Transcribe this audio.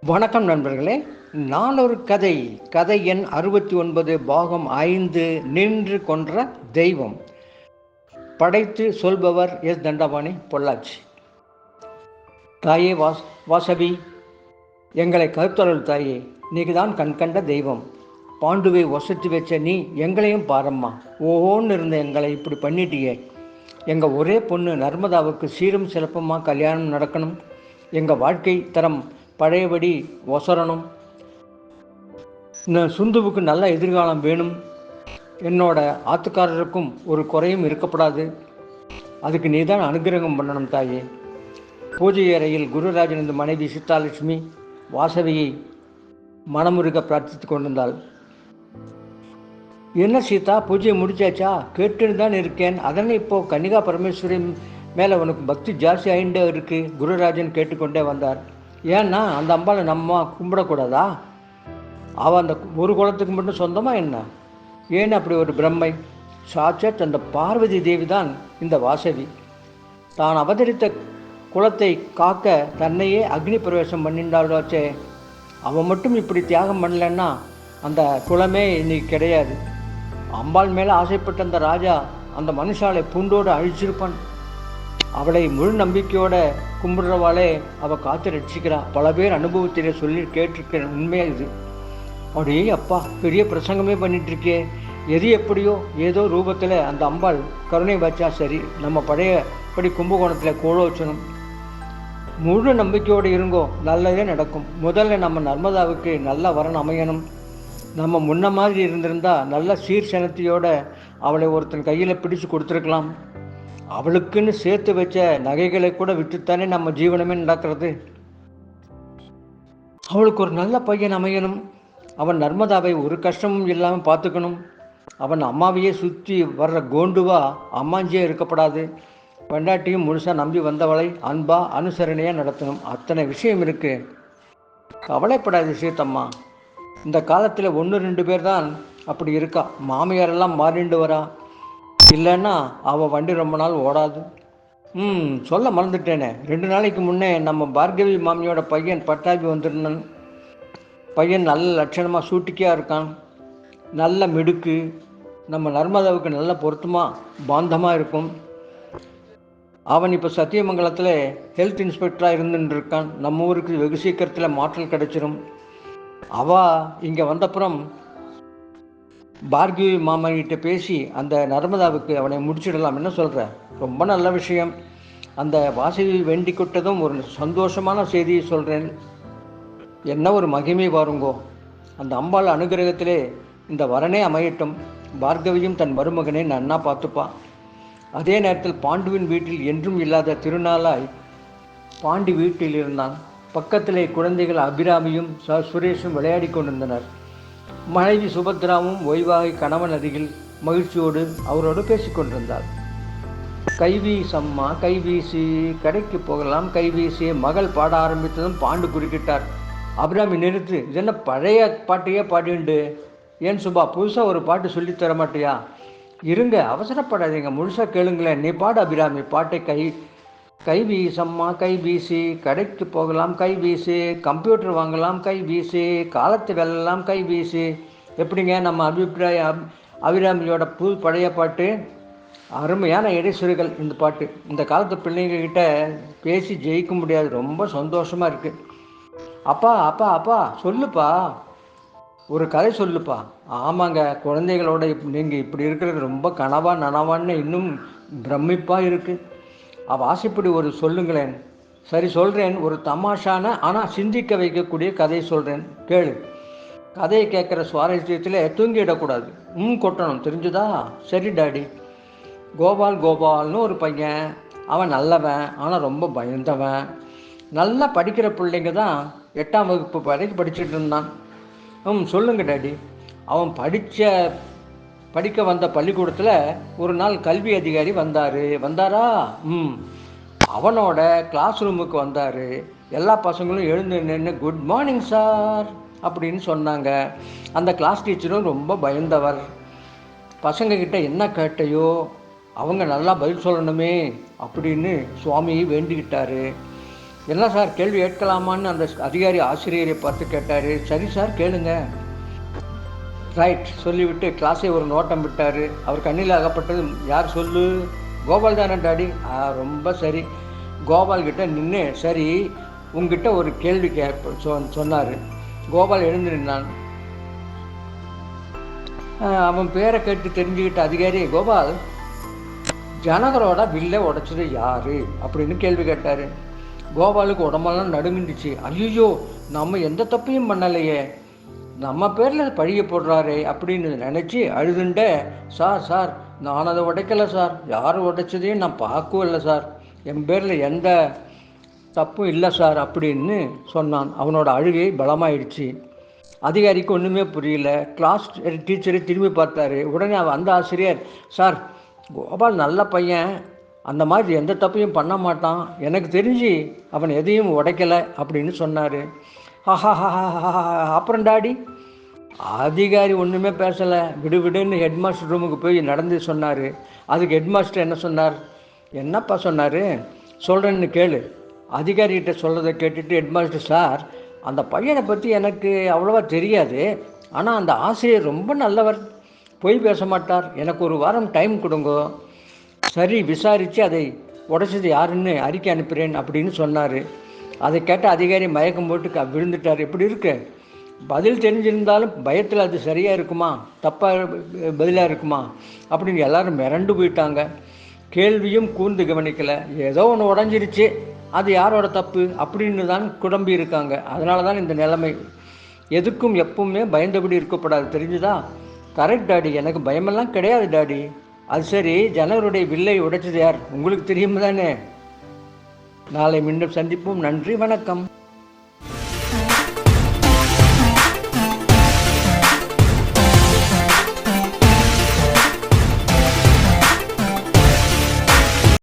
வணக்கம் நண்பர்களே. நான் ஒரு கதை கதை எண் 69 பாகம் 5 நின்று கொன்ற தெய்வம். படைத்து சொல்பவர் எஸ் தண்டபாணி, பொள்ளாச்சி. தாயே வாசவி, எங்களை கருத்தொழில் தாயே, நீக்கு தான் கண்கண்ட தெய்வம். பாண்டுவை வசத்தி வச்ச நீ எங்களையும் பாரம்மா. ஓஹோன்னு இருந்த எங்களை இப்படி பண்ணிட்டியே. எங்கள் ஒரே பொண்ணு நர்மதாவுக்கு சீரும் சிறப்புமாக கல்யாணம் நடக்கணும். எங்கள் வாழ்க்கை தரம் பழையபடி ஒசரணும். சுந்துவுக்கு நல்ல எதிர்காலம் வேணும். என்னோட ஆத்துக்காரருக்கும் ஒரு குறையும் இருக்கப்படாது. அதுக்கு நீ தான் அனுகிரகம் பண்ணணும் தாயே. பூஜை அறையில் குருராஜனது மனைவி சீதாலட்சுமி வாசவியை மனமுருக பிரார்த்தித்து கொண்டிருந்தாள். என்ன சீதா, பூஜையை முடிச்சாச்சா? கேட்டுன்னு தான் இருக்கேன். அதனை இப்போது கன்னிகா பரமேஸ்வரி மேலே உனக்கு பக்தி ஜாஸ்தி ஆகிட்டே இருக்கு. குருராஜன் கேட்டுக்கொண்டே வந்தார். ஏன்னா அந்த அம்பாவை நம்ம கும்பிடக்கூடாதா? அவள் அந்த ஒரு குலத்துக்கு மட்டும் சொந்தமா என்ன? ஏன்னு அப்படி ஒரு பிரம்மை? சாட்சாத் அந்த பார்வதி தேவி தான் இந்த வாசவி. தான் அவதரித்த குலத்தை காக்க தன்னையே அக்னி பிரவேசம் பண்ணிட்டாளாச்சே. அவன் மட்டும் இப்படி தியாகம் பண்ணலன்னா அந்த குலமே இன்னைக்கு கிடையாது. அம்பாள் மேலே ஆசைப்பட்ட அந்த ராஜா அந்த மனுஷாலை பூண்டோடு அழிச்சிருப்பான். அவளை முழு நம்பிக்கையோட கும்பிடுறவாளே அவள் காத்து ரட்சிக்கிறா. பல பேர் அனுபவத்திலே சொல்லி கேட்டிருக்க உண்மையாக இது. அப்படியே அப்பா, பெரிய பிரசங்கமே பண்ணிட்டு இருக்கே. எது எப்படியோ ஏதோ ரூபத்தில் அந்த அம்பாள் கருணை வச்சா சரி. நம்ம பழையபடி கும்பகோணத்தில் கோலோச்சனம். முழு நம்பிக்கையோடு இருங்கோ, நல்லதே நடக்கும். முதல்ல நம்ம நர்மதாவுக்கு நல்ல வரன் அமையணும். நம்ம முன்ன மாதிரி இருந்திருந்தா நல்ல சீர்சனத்தையோட அவளை ஒருத்தன் கையில் பிடிச்சு கொடுத்துருக்கலாம். அவளுக்குன்னு சேர்த்து வச்ச நகைகளை கூட விட்டுத்தானே நம்ம ஜீவனமே நடக்கிறது. அவளுக்கு ஒரு நல்ல பையன் அமையணும். அவன் நர்மதாவை ஒரு கஷ்டமும் இல்லாமல் பார்த்துக்கணும். அவன் அம்மாவையே சுற்றி வர்ற கோண்டுவா அம்மாஞ்சியே இருக்கப்படாது. பெண்டாட்டியும் முழுசாக நம்பி வந்தவளை அன்பா அனுசரணையாக நடத்தணும். அத்தனை விஷயம் இருக்கு. கவலைப்படாது சீத்தம்மா. இந்த காலத்தில் 1-2 பேர் தான் அப்படி இருக்கா. மாமியாரெல்லாம் மாறிண்டு வரா. இல்லைன்னா அவள் வண்டி ரொம்ப நாள் ஓடாது. சொல்ல மறந்துட்டேனே, 2 நாளைக்கு முன்னே நம்ம பார்கவி மாமியோட பையன் பட்டாபி வந்திருந்தான். பையன் நல்ல லட்சணமாக சூட்டிக்கையாக இருக்கான். நல்ல மிடுக்கு. நம்ம நர்மதாவுக்கு நல்ல பொருத்தமாக பாந்தமாக இருக்கும். அவன் இப்போ சத்தியமங்கலத்தில் ஹெல்த் இன்ஸ்பெக்டராக இருந்துட்டு இருக்கான். நம்ம ஊருக்கு வெகு சீக்கிரத்தில் மாற்றல் கிடைச்சிடும். அவள் இங்கே வந்தப்புறம் பார்கவி மாமன்கிட்ட பேசி அந்த நர்மதாவுக்கு அவனை முடிச்சிடலாம். என்ன சொல்கிற? ரொம்ப நல்ல விஷயம். அந்த வாசவி வேண்டிக்கிட்டதும் ஒரு சந்தோஷமான செய்தியை சொல்கிறேன். என்ன ஒரு மகிமை பாருங்கோ. அந்த அம்பாள் அனுகிரகத்திலே இந்த வரனே அமையட்டும். பார்கவியும் தன் மருமகனை நன்னா பார்த்துப்பான். அதே நேரத்தில் பாண்டுவின் வீட்டில் என்றும் இல்லாத திருநாளாய் பாண்டி வீட்டில் இருந்தான். பக்கத்திலே குழந்தைகள் அபிராமியும் சுரேஷும் விளையாடி கொண்டிருந்தனர். மனைவி சுபத்ராவும் ஓய்வாகி கணவன் அருகில் மகிழ்ச்சியோடு அவரோடு பேசிக்கொண்டிருந்தார். கைவீசம்மா கைவீசி, கடைக்கு போகலாம் கைவீசி. மகள் பாட ஆரம்பித்ததும் பாண்டு குறுக்கிட்டார். அபிராமி, நிறுத்து. இது என்ன பழைய பாட்டையே பாடிண்டு? ஏன் சுபா, புதுசாக ஒரு பாட்டு சொல்லித்தர மாட்டியா? இருங்க, அவசரப்படாதீங்க, முழுசாக கேளுங்களேன். நீ பாடு அபிராமி. பாட்டை கைவீசம்மா கைவீசி, கடைக்கு போகலாம் கைவீசி, கம்ப்யூட்டர் வாங்கலாம் கைவீசி, காலத்து வெல்லலாம் கைவீசி. எப்படிங்க நம்ம அபிராமியோட பழைய பாட்டு? அருமையான இடைச்சுரைகள் இந்த பாட்டு. இந்த காலத்து பிள்ளைங்கக்கிட்ட பேசி ஜெயிக்க முடியாது. ரொம்ப சந்தோஷமாக இருக்குது. அப்பா அப்பா அப்பா சொல்லுப்பா, ஒரு கதை சொல்லுப்பா. ஆமாங்க, குழந்தைகளோட நீங்கள் இப்படி இருக்கிறது ரொம்ப கனவா நனவான்னு இன்னும் பிரமிப்பாக இருக்குது. ஆசைப்படி ஒரு சொல்லுங்களேன். சரி சொல்கிறேன். ஒரு தமாஷான ஆனால் சிந்திக்க வைக்கக்கூடிய கதையை சொல்கிறேன், கேளு. கதையை கேட்குற சுவாரஸ்யத்தில் தூங்கிடக்கூடாது. கொட்டணும், தெரிஞ்சுதா? சரி டாடி. கோபால்னு ஒரு பையன். அவன் நல்லவன், ஆனால் ரொம்ப பயந்தவன். நல்லா படிக்கிற பிள்ளைங்க தான் 8ஆம் வகுப்பு வரைக்கும் படிச்சுட்டு இருந்தான். சொல்லுங்க டாடி. அவன் படிக்க வந்த பள்ளிக்கூடத்தில் ஒரு நாள் கல்வி அதிகாரி வந்தாரா? அவனோட கிளாஸ் ரூமுக்கு வந்தார். எல்லா பசங்களும் எழுந்து நின்று குட் மார்னிங் சார் அப்படின்னு சொன்னாங்க. அந்த கிளாஸ் டீச்சரும் ரொம்ப பயந்தவர். பசங்கக்கிட்ட என்ன கேட்டையோ அவங்க நல்லா பதில் சொல்லணுமே அப்படின்னு சுவாமியை வேண்டிக்கிட்டாரு. என்ன சார் கேள்வி கேட்கலாமான்னு அந்த அதிகாரி ஆசிரியரை பார்த்து கேட்டார். சரி சார் கேளுங்க. ரைட் சொல்லிவிட்டு கிளாஸை ஒரு நோட்டம் விட்டார். அவர் கண்ணில் அகப்பட்டது யார் சொல்லு? கோபால் தானே டாடி. ரொம்ப சரி. கோபால் கிட்ட நின்று சரி உங்ககிட்ட ஒரு கேள்வி சொன்னார். கோபால் எழுந்து நின்றான். அவன் பேரை கேட்டு தெரிஞ்சுக்கிட்ட அதிகாரி, கோபால் ஜனகரோட வில்லை உடைச்சது யாரு அப்படின்னு கேள்வி கேட்டார். கோபாலுக்கு உடம்பெல்லாம் நடுங்கிடுச்சு. ஐயோ நம்ம எந்த தப்பையும் பண்ணலையே, நம்ம பேரில் பழிய போடுறாரே அப்படின்னு நினச்சி அழுதுண்ட, சார் சார் நான் அதை உடைக்கலை சார், யார் உடைச்சதையும் நான் பார்க்கவும் இல்லை சார், என் பேரில் எந்த தப்பும் இல்லை சார் அப்படின்னு சொன்னான். அவனோட அழுகை பலமாயிடுச்சு. அதிகாரிக்கு ஒன்றுமே புரியல. கிளாஸ் டீச்சரை திரும்பி பார்த்தாரு. உடனே அந்த ஆசிரியர், சார் கோபால் நல்ல பையன், அந்த மாதிரி எந்த தப்பையும் பண்ண மாட்டான், எனக்கு தெரிஞ்சு அவன் எதையும் உடைக்கலை அப்படின்னு சொன்னார். அப்புறம் டாடி? அதிகாரி ஒன்றுமே பேசலை. விடுவிடுன்னு ஹெட்மாஸ்டர் ரூமுக்கு போய் நடந்து சொன்னார். அதுக்கு ஹெட்மாஸ்டர் என்ன சொன்னார்? என்னப்பா சொன்னார்? சொல்கிறேன்னு கேளு. அதிகாரிகிட்ட சொல்கிறத கேட்டுட்டு ஹெட்மாஸ்டர், சார் அந்த பையனை பற்றி எனக்கு அவ்வளோவா தெரியாது, ஆனால் அந்த ஆசிரியர் ரொம்ப நல்லவர், பொய் பேச மாட்டார், எனக்கு ஒரு வாரம் டைம் கொடுங்க, சரி விசாரித்து அதை உடைச்சது யாருன்னு அறிக்கை அனுப்புகிறேன் அப்படின்னு சொன்னார். அதை கேட்ட அதிகாரி மயக்கம் போட்டு விழுந்துட்டார். எப்படி இருக்கு? பதில் தெரிஞ்சிருந்தாலும் பயத்தில் அது சரியாக இருக்குமா, தப்பாக பதிலாக இருக்குமா அப்படின்னு எல்லாரும் மிரண்டு போயிட்டாங்க. கேள்வியும் கூர்ந்து கவனிக்கலை. ஏதோ ஒன்று உடஞ்சிருச்சு, அது யாரோட தப்பு அப்படின்னு தான் குழம்பி இருக்காங்க. அதனால தான் இந்த நிலைமை. எதுக்கும் எப்பவுமே பயந்தபடி இருக்கப்படாது, தெரிஞ்சுதா? கரெக்ட் டாடி, எனக்கு பயமெல்லாம் கிடையாது டாடி. அது சரி, ஜனவருடைய வில்லை உடைச்சது யார் உங்களுக்கு தெரியும் தானே? நாளை மீண்டும் சந்திப்போம். நன்றி, வணக்கம்.